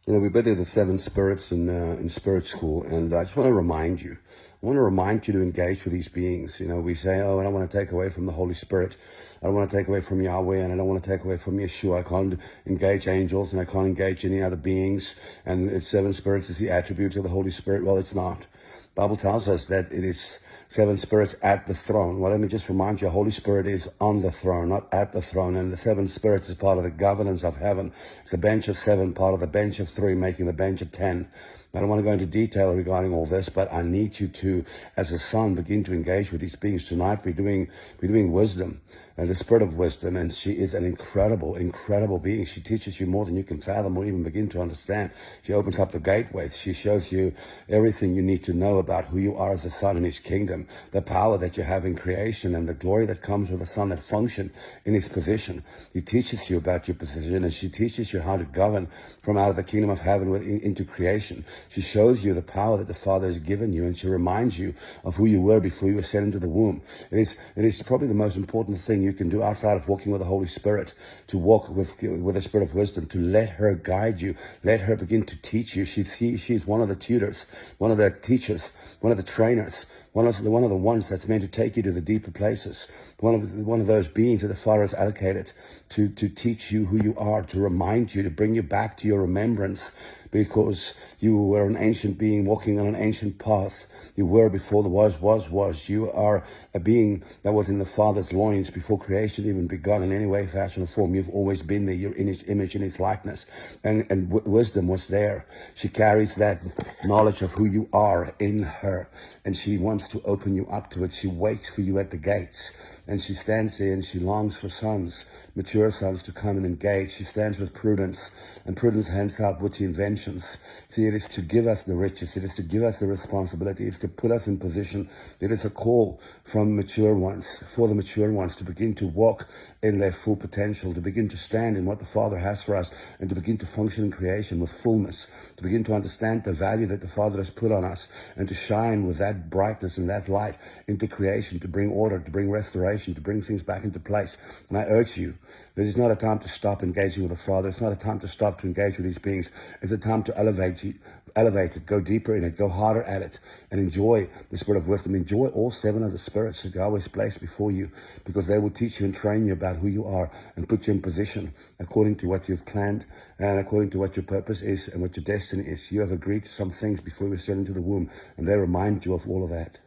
We've been through the seven spirits in spirit school, and I just want to remind you. I want to remind you to engage with these beings. We say, oh, I don't want to take away from the Holy Spirit. I don't want to take away from Yahweh, and I don't want to take away from Yeshua. I can't engage angels, and I can't engage any other beings. And it's seven spirits is the attribute of the Holy Spirit. Well, it's not. The Bible tells us that it is seven spirits at the throne. Well, let me just remind you, the Holy Spirit is on the throne, not at the throne. And the seven spirits is part of the governance of heaven. It's the bench of seven, part of the bench of three, making the bench of 10. I don't want to go into detail regarding all this, but I need you to, as a son, begin to engage with these beings. Tonight we're doing wisdom, and the spirit of wisdom, and she is an incredible being. She teaches you more than you can fathom or even begin to understand. She opens up the gateways. She shows you everything you need to know about who you are as a son in his kingdom, the power that you have in creation, and the glory that comes with a son that function in his position. He teaches you about your position, and she teaches you how to govern from out of the kingdom of heaven into creation. She shows you the power that the Father has given you, and she reminds you of who you were before you were set into the womb. It is probably the most important thing you can do outside of walking with the Holy Spirit, to walk with the Spirit of wisdom, to let her guide you, let her begin to teach you. She's one of the tutors, one of the teachers, one of the trainers, one of the ones that's meant to take you to the deeper places, one of those beings that the Father has allocated to teach you who you are, to remind you, to bring you back to your remembrance, because you were an ancient being walking on an ancient path. You were before the was. You are a being that was in the Father's loins before creation even begun in any way, fashion, or form. You've always been there. You're in his image, in his likeness. And wisdom was there. She carries that knowledge of who you are in her. And she wants to open you up to it. She waits for you at the gates. And she stands there and she longs for sons, mature sons, to come and engage. She stands with Prudence, and Prudence hands out witty inventions. See, it is to give us the riches. It is to give us the responsibility. It's to put us in position. It is a call from mature ones, for the mature ones, to begin to walk in their full potential, to begin to stand in what the Father has for us, and to begin to function in creation with fullness, to begin to understand the value that the Father has put on us, and to shine with that brightness and that light into creation, to bring order, to bring restoration, to bring things back into place. And I urge you, this is not a time to stop engaging with the Father. It's not a time to stop to engage with these beings. It's a time to elevate it, go deeper in it, go harder at it, and enjoy the spirit of wisdom. Enjoy all seven of the spirits that Yahweh has placed before you, because they will teach you and train you about who you are and put you in position according to what you've planned and according to what your purpose is and what your destiny is. You have agreed to some things before you were sent into the womb, and they remind you of all of that.